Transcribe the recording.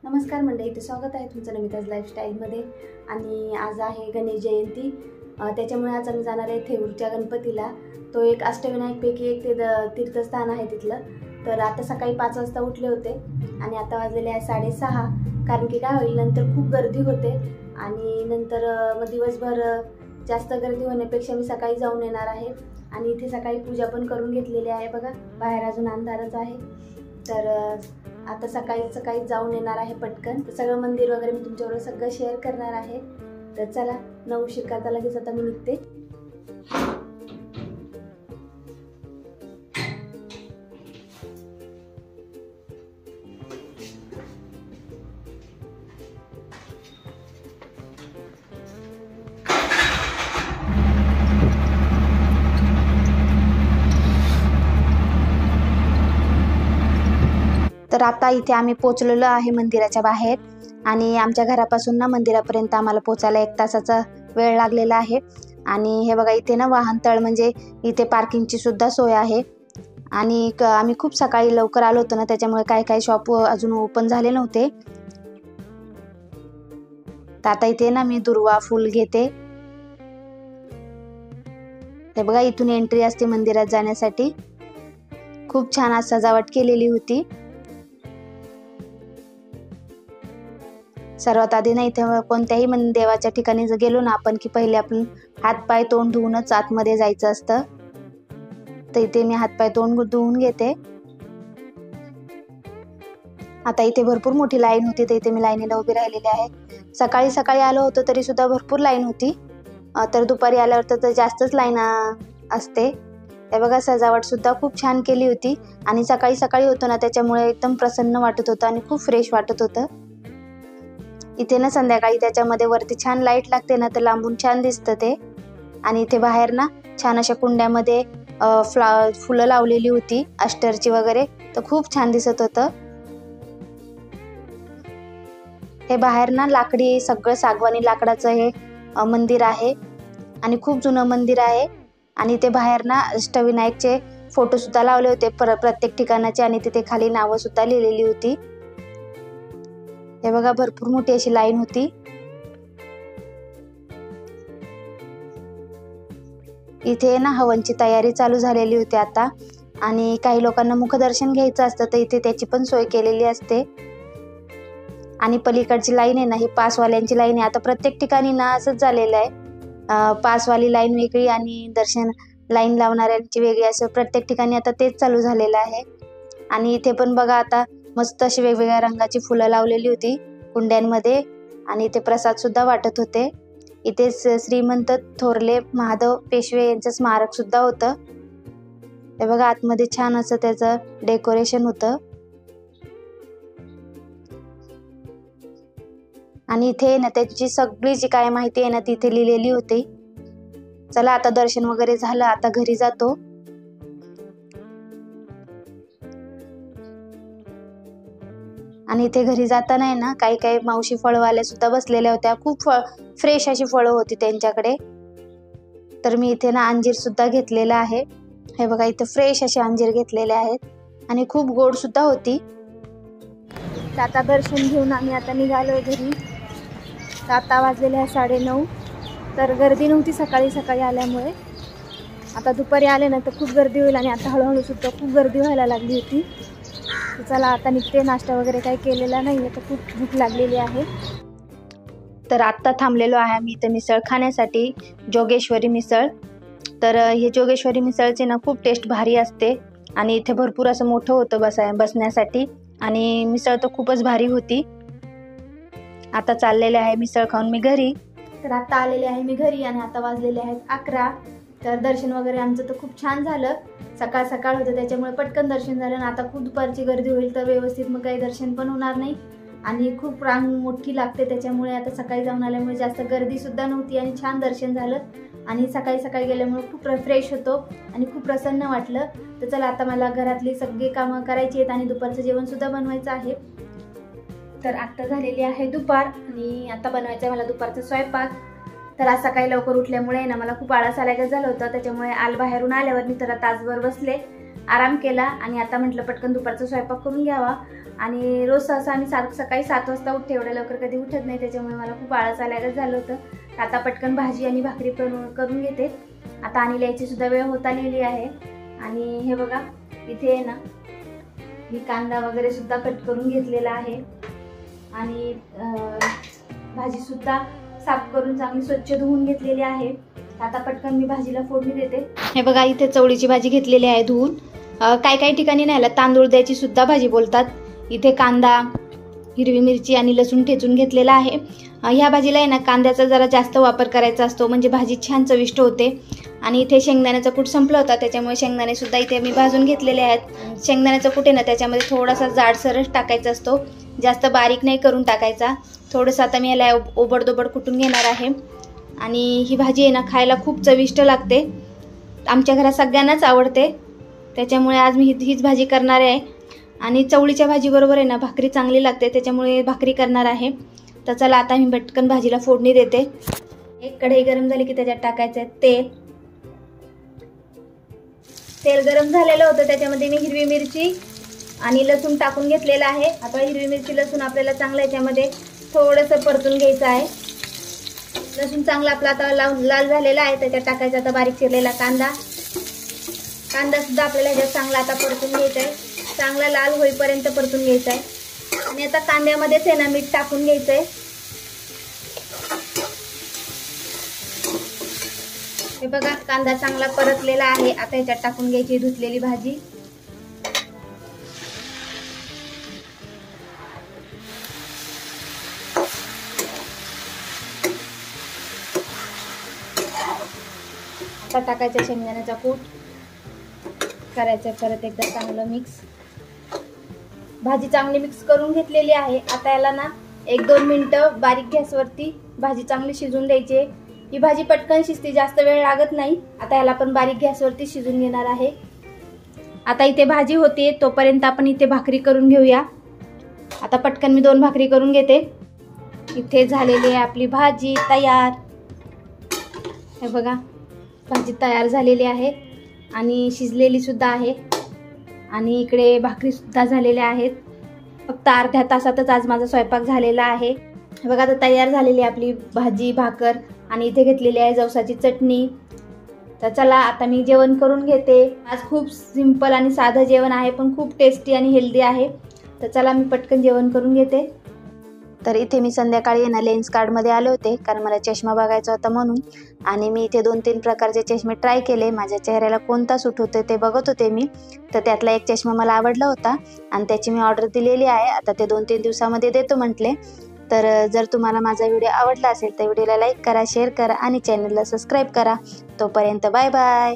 नमस्कार मंडळी, इथे स्वागत आहे तुमचं नमिताज लाईफस्टाईलमध्ये. आणि आज आहे गणेश जयंती, त्याच्यामुळे आज आम्ही जाणार आहे थेऊरच्या गणपतीला. तो एक अष्टविनायकपैकी एक तीर्थस्थान आहे तिथलं. तर आता सकाळी 5 वाजता उठले होते आणि आता वाजलेले आहे 6:30. कारण की काय होईल, नंतर खूप गर्दी होते आणि नंतर मग दिवसभर जास्त गर्दी होण्यापेक्षा मी सकाळी जाऊन येणार आहे. आणि इथे सकाळी पूजा पण करून घेतलेली आहे. बघा, बाहेर अजून अंधारच आहे. तर आता सकाळी जाऊन येणार आहे पटकन. तर सगळं मंदिर वगैरे मी तुमच्याबरोबर सगळं शेअर करणार आहे. तर चला, न उशीर करता लगेच आता मी निघते. तर आता इथे आम्ही पोचलेलो आहे मंदिराच्या बाहेर. आणि आमच्या घरापासून ना मंदिरापर्यंत आम्हाला पोचायला 1 तासाचा वेळ लागलेला आहे. आणि हे बघा, इथे ना वाहनतळ म्हणजे इथे पार्किंगची सुद्धा सोय आहे. आणि आम्ही खूप सकाळी लवकर आलो होतो ना, त्याच्यामुळे काही शॉप अजून ओपन झाले नव्हते. तर आता इथे ना मी दुर्वा फूल घेते. हे बघा, इथून एंट्री असते मंदिरात जाण्यासाठी. खूप छान आज सजावट केलेली होती. सर्वात आधी ना इथे कोणत्याही देवाच्या ठिकाणी जर गेलो ना आपण, की पहिले आपण हातपाय तोंड धुवूनच आतमध्ये जायचं असतं. तर इथे मी हातपाय तोंड धुवून घेते. आता इथे भरपूर मोठी लाईन होती, तर इथे मी लाईनीला उभी राहिलेली आहे. सकाळी आलो होतो तरी सुद्धा भरपूर लाईन होती. तर दुपारी आल्यावर तर जास्तच लाईन असते. हे बघा, सजावट सुद्धा खूप छान केली होती. आणि सकाळी होतो ना, त्याच्यामुळे एकदम प्रसन्न वाटत होतं आणि खूप फ्रेश वाटत होतं. इथे ना संध्याकाळी त्याच्यामध्ये वरती छान लाईट लागते ना, तर लांबून छान दिसतं ते. आणि इथे बाहेर ना छान अशा कुंड्यामध्ये फुलं लावलेली होती, अष्टरची वगैरे. तर खूप छान दिसत होतं. हे बाहेर ना लाकडी, सगळं सागवानी लाकडाचं हे मंदिर आहे आणि खूप जुनं मंदिर आहे. आणि इथे बाहेर ना अष्टविनायकचे फोटो सुद्धा लावले होते प्रत्येक ठिकाणाचे. आणि तिथे खाली नावं सुद्धा लिहिलेली होती. हे बघा, भरपूर मोठी अशी लाईन होती. इथे ना हवनची तयारी चालू झालेली होती आता. आणि काही लोकांना मुखदर्शन घ्यायचं असतं, तर इथे त्याची पण सोय केलेली असते. आणि पलीकडची लाईन आहे ना, ही पासवाल्यांची लाईन आहे. आता प्रत्येक ठिकाणी ना असंच झालेलं आहे. पासवाली लाईन वेगळी आणि दर्शन लाईन लावणाऱ्यांची वेगळी, असं प्रत्येक ठिकाणी आता तेच चालू झालेलं आहे. आणि इथे पण बघा, आता मस्त अशी वेगवेगळ्या रंगाची फुलं लावलेली होती कुंड्यांमध्ये. आणि इथे प्रसाद सुद्धा वाटत होते. इथे श्रीमंत थोरले महादेव पेशवे यांचं स्मारक सुद्धा होतं. हे बघा, आतमध्ये छान असं त्याचं डेकोरेशन होतं. आणि इथे ना त्याची सगळी जी काय माहिती आहे ना, तिथे लिहिलेली होती. चला, आता दर्शन वगैरे झालं, आता घरी जातो. आणि इथे घरी जाताना आहे ना, काही मावशी फळवाल्या सुद्धा बसलेल्या होत्या. खूप फ्रेश अशी फळं होती त्यांच्याकडे. तर मी इथे ना अंजीर सुद्धा घेतलेला आहे. हे बघा, इथे फ्रेश असे अंजीर घेतलेले आहेत आणि खूप गोड सुद्धा होती. तर आता दर्शन घेऊन आम्ही आता निघालोय घरी. तर आता वाजलेले आहे 9:30. तर गर्दी नव्हती सकाळी आल्यामुळे. आता दुपारी आले ना तर खूप गर्दी होईल. आणि आता हळूहळू सुद्धा खूप गर्दी व्हायला लागली होती. तर चला, आता निघते. नाश्ता वगैरे काही केलेला नाही आहे, तर खूप भूक लागलेली आहे. तर आत्ता थांबलेलो आहे आम्ही इथं मिसळ खाण्यासाठी, जोगेश्वरी मिसळ. तर हे जोगेश्वरी मिसळचे ना खूप टेस्ट भारी असते. आणि इथे भरपूर असं मोठं होतं बसण्यासाठी. आणि मिसळ तर खूपच भारी होती. आता चाललेले आहे मिसळ खाऊन मी घरी. तर आता आलेले आहे मी घरी आणि आता वाजलेले आहेत 11. तर दर्शन वगैरे आमचं तर खूप छान झालं. सकाळ होतं, त्याच्यामुळे पटकन दर्शन झालं. आणि आता खूप दुपारची गर्दी होईल, तर व्यवस्थित मग काही दर्शन पण होणार नाही. आणि खूप रांग मोठी लागते, त्याच्यामुळे आता सकाळी जाऊन आल्यामुळे जास्त गर्दी सुद्धा नव्हती आणि छान दर्शन झालं. आणि सकाळी गेल्यामुळे खूप फ्रेश होतो आणि खूप प्रसन्न वाटलं. तर चला, आता मला घरातली सगळी कामं करायची आहेत आणि दुपारचं जेवण सुद्धा बनवायचं आहे. तर आत्ता झालेली आहे दुपार आणि आता बनवायचं आहे मला दुपारचा स्वयंपाक. तर आज सकाळी लवकर उठल्यामुळे ना मला खूप आळस आल्यागत झालं होतं. त्याच्यामुळे बाहेरून आल्यावर मी तर तासभर बसले, आराम केला आणि आता म्हटलं पटकन दुपारचा स्वयंपाक करून घ्यावा. आणि रोज सहसा आम्ही सकाळी 7 वाजता उठते, एवढ्या लवकर कधी उठत नाही, त्याच्यामुळे मला खूप आळस आल्यागत झालं होतं. आता पटकन भाजी आणि भाकरी करून घेते. आता आणि यायची सुद्धा वेळ होत आलेली आहे. आणि हे बघा इथे आहे ना, मी कांदा वगैरे सुद्धा कट करून घेतलेला आहे आणि भाजी सुद्धा साफ करून चांगली स्वच्छ धुवून घेतलेली आहे. आता पटकन मी भाजीला फोडणी देते. हे बघा इथे चवळीची भाजी घेतलेली आहे धुवून. काही ठिकाणी नाही ह्याला तांदूळ द्यायची सुद्धा भाजी बोलतात. इथे कांदा, हिरवी मिरची आणि लसूण ठेचून घेतलेला आहे. ह्या भाजीला आहे ना कांद्याचा जरा जास्त वापर करायचा असतो, म्हणजे भाजी छान चविष्ट होते. आणि इथे शेंगदाण्याचा कूट संपला होता, त्याच्यामुळे शेंगदाणे सुद्धा इथे मी भाजून घेतलेले आहेत. शेंगदाण्याचा कूट आहे ना त्याच्यामध्ये थोडासा जाडसरच टाकायचा असतो, जास्त बारीक नाही करून टाकायचा. थोडंसं आता मी याला ओबडदोबड कुटून घेणार आहे. आणि ही भाजी आहे ना खायला खूप चविष्ट लागते, आमच्या घरात सगळ्यांनाच आवडते, त्याच्यामुळे आज मी हीच भाजी करणार आहे. आणि चवळीच्या भाजीबरोबर आहे ना भाकरी चांगली लागते, त्याच्यामुळे भाकरी करणार आहे. तर चला आता मी पटकन भाजीला फोडणी देते. एक कढई गरम झाली की त्याच्यात टाकायचं आहे तेल. तेल गरम झालेलं होतं, त्याच्यामध्ये मी हिरवी मिरची आणि लसूण टाकून घेतलेला आहे. आता हिरवी मिरची लसूण आपल्याला चांगलं याच्यामध्ये थोडंसं परतून घ्यायचं आहे. लसूण चांगला आपला आता लाल झालेला आहे, त्याच्यात टाकायचा आता बारीक चिरलेला कांदा. कांदा सुद्धा आपल्याला ह्याच्यात चांगला आता परतून घ्यायचा आहे, चांगला लाल होईपर्यंत परतून घ्यायचा आहे. आणि आता कांद्यामध्येच आहे ना मीठ टाकून घ्यायचं आहे. हे बघा कांदा चांगला परतलेला आहे. आता ह्याच्यात टाकून घ्यायची धुतलेली भाजी. आता टाकायचा शेंगदाण्याचा कूट, करायचं परत एकदा चांगलं मिक्स. भाजी चांगली मिक्स करून घेतलेली आहे. आता याला ना 1-2 मिनिटं बारीक गॅसवरती भाजी चांगली शिजून द्यायची. ही भाजी पटकन शिजते, जास्त वेळ लागत नाही. आता याला आपण बारीक गॅसवरती शिजून घेणार आहे. आता इथे भाजी होते तोपर्यंत आपण इथे भाकरी करून घेऊया. आता पटकन मी 2 भाकरी करून घेते. इथे झालेली आहे आपली भाजी तयार. हे बघा भाजी तयार झालेली आहे आणि शिजलेली सुद्धा आहे. आणि इकडे भाकरी सुद्धा झालेल्या आहेत. फक्त अर्ध्या तासातच आज माझा स्वयंपाक झालेला आहे. हे बघा आता तयार झालेली आपली भाजी भाकर. आणि इथे घेतलेली आहे जवसाची चटणी. तर चला आता मी जेवण करून घेते. आज खूप सिंपल आणि साधं जेवण आहे, पण खूप टेस्टी आणि हेल्दी आहे. तर चला मी पटकन जेवण करून घेते. तर इथे मी संध्याकाळी ना लेन्स कार्डमध्ये आले होते, कारण मला चष्मा बघायचा होता म्हणून. आणि मी इथे 2-3 प्रकारचे चष्मे ट्राय केले. माझ्या चेहऱ्याला कोणता सूट होते ते बघत होते मी. तर त्यातला एक चष्मा मला आवडला होता आणि त्याची मी ऑर्डर दिलेली आहे. आता ते 2-3 दिवसामध्ये देतो म्हटले. तर जर तुम्हाला माझा व्हिडिओ आवडला असेल तर व्हिडिओला लाईक करा, शेअर करा आणि चॅनलला सबस्क्राईब करा. तोपर्यंत बाय बाय.